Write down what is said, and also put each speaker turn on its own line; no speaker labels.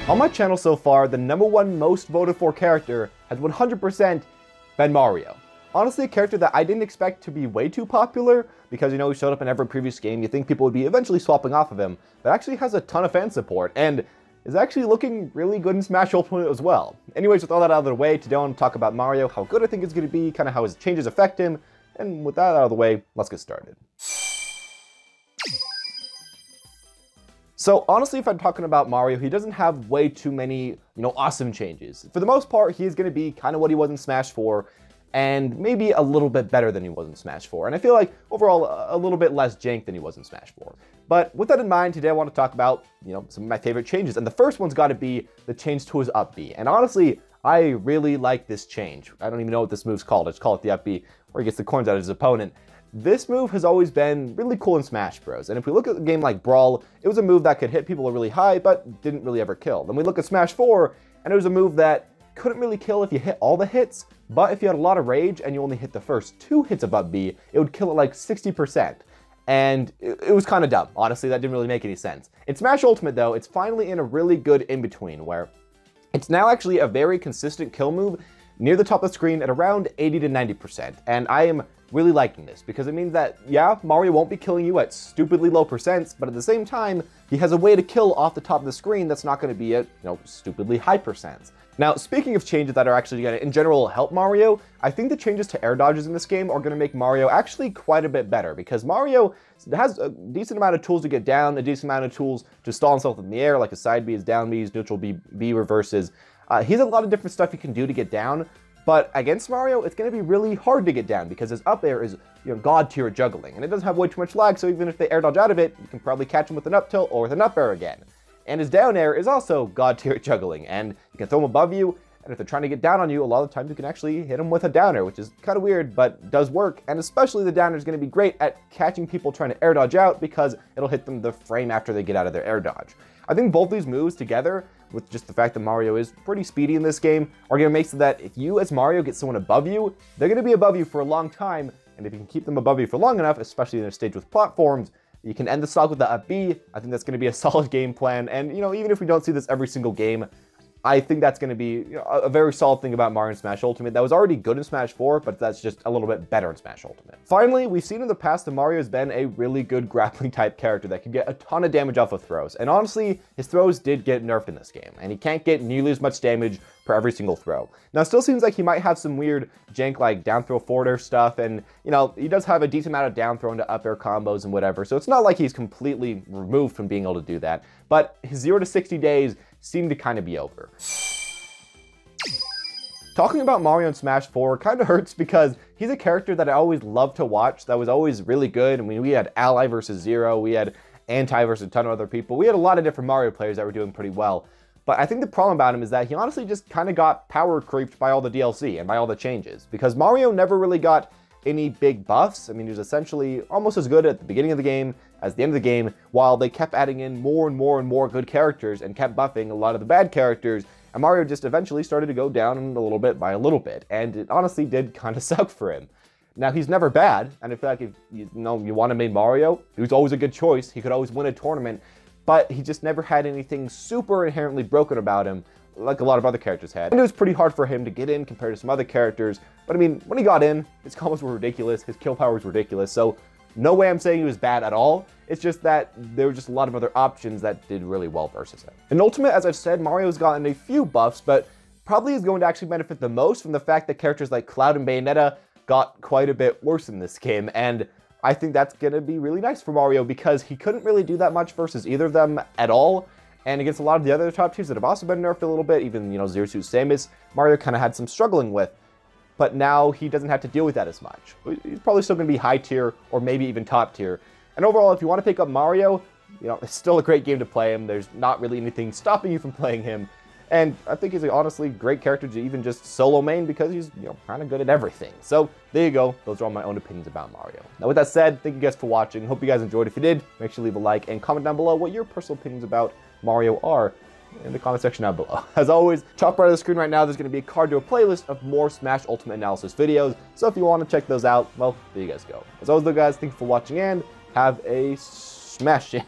On my channel so far, the #1 most voted for character has 100% been Mario. Honestly, a character that I didn't expect to be way too popular, because, you know, he showed up in every previous game. You think people would be eventually swapping off of him, but actually has a ton of fan support, and is actually looking really good in Smash Ultimate as well. Anyways, with all that out of the way, today I want to talk about Mario, how good I think it's going to be, kind of how his changes affect him, and with that out of the way, let's get started. So honestly, if I'm talking about Mario, he doesn't have way too many, awesome changes. For the most part, he is going to be kind of what he was in Smash 4, and maybe a little bit better than he was in Smash 4. And I feel like overall a little bit less jank than he was in Smash 4. But with that in mind, today I want to talk about, some of my favorite changes. And the first one's got to be the change to his up B. And honestly, I really like this change. I don't even know what this move's called. I just call it the up B, where he gets the coins out of his opponent. This move has always been really cool in Smash Bros. And if we look at a game like Brawl, it was a move that could hit people really high, but didn't really ever kill. Then we look at Smash 4, and it was a move that couldn't really kill if you hit all the hits, but if you had a lot of rage and you only hit the first 2 hits of up B, it would kill it like 60%. And it was kind of dumb. Honestly, that didn't really make any sense. In Smash Ultimate though, it's finally in a really good in-between where it's now actually a very consistent kill move near the top of the screen at around 80 to 90%. And I am really liking this because it means that, yeah, Mario won't be killing you at stupidly low percents, but at the same time, he has a way to kill off the top of the screen that's not going to be at, stupidly high percents. Now, speaking of changes that are actually going to, in general, help Mario, I think the changes to air dodges in this game are going to make Mario actually quite a bit better, because Mario has a decent amount of tools to get down, a decent amount of tools to stall himself in the air, like his side B, his down B, his neutral B, B reverses. He has a lot of different stuff he can do to get down, but against Mario, it's going to be really hard to get down, because his up air is, god tier juggling, and it doesn't have way too much lag, so even if they air dodge out of it, you can probably catch him with an up tilt or with an up air again. And his down air is also god tier juggling, and you can throw him above you, and if they're trying to get down on you, a lot of the times you can actually hit them with a down air, which is kind of weird, but does work. And especially the down air is going to be great at catching people trying to air dodge out, because it'll hit them the frame after they get out of their air dodge. I think both these moves together, with just the fact that Mario is pretty speedy in this game, are going to make so that if you as Mario get someone above you, they're going to be above you for a long time, and if you can keep them above you for long enough, especially in a stage with platforms, you can end the stock with the up B. I think that's going to be a solid game plan, and even if we don't see this every single game, I think that's going to be a very solid thing about Mario in Smash Ultimate. That was already good in Smash 4, but that's just a little bit better in Smash Ultimate. Finally, we've seen in the past that Mario has been a really good grappling type character that can get a ton of damage off of throws. And honestly, his throws did get nerfed in this game, and he can't get nearly as much damage per every single throw. Now, it still seems like he might have some weird jank like down throw forward air stuff, and he does have a decent amount of down throw into up air combos and whatever, so it's not like he's completely removed from being able to do that, but his 0 to 60 days seem to kind of be over. Talking about Mario in Smash 4 kind of hurts, because he's a character that I always loved to watch, that was always really good. I mean, we had Ally versus Zero, we had Anti versus a ton of other people. We had a lot of different Mario players that were doing pretty well. But I think the problem about him is that he honestly just kind of got power creeped by all the DLC and by all the changes, because Mario never really got any big buffs. I mean, he was essentially almost as good at the beginning of the game as the end of the game, while they kept adding in more and more and more good characters and kept buffing a lot of the bad characters. And Mario just eventually started to go down a little bit by a little bit, and it honestly did kind of suck for him. Now, he's never bad, and in fact, if you want to make Mario, he was always a good choice. He could always win a tournament, but he just never had anything super inherently broken about him like a lot of other characters had. And it was pretty hard for him to get in compared to some other characters, but I mean, when he got in, his combos were ridiculous, his kill power was ridiculous, so no way I'm saying he was bad at all. It's just that there were just a lot of other options that did really well versus him. In Ultimate, as I've said, Mario's gotten a few buffs, but probably is going to actually benefit the most from the fact that characters like Cloud and Bayonetta got quite a bit worse in this game, and I think that's going to be really nice for Mario, because he couldn't really do that much versus either of them at all, and against a lot of the other top tiers that have also been nerfed a little bit, even, Zero Suit Samus, Mario kind of had some struggling with. But now he doesn't have to deal with that as much. He's probably still going to be high tier or maybe even top tier. And overall, if you want to pick up Mario, it's still a great game to play him. There's not really anything stopping you from playing him. And I think he's an honestly great character to even just solo main, because he's, kind of good at everything. So there you go. Those are all my own opinions about Mario. Now, with that said, thank you guys for watching. Hope you guys enjoyed. If you did, make sure to leave a like and comment down below what your personal opinions about Mario are in the comment section down below. As always, top right of the screen right now, there's going to be a card to a playlist of more Smash Ultimate analysis videos. So if you want to check those out, well, there you guys go. As always though, guys, thank you for watching, and have a smashing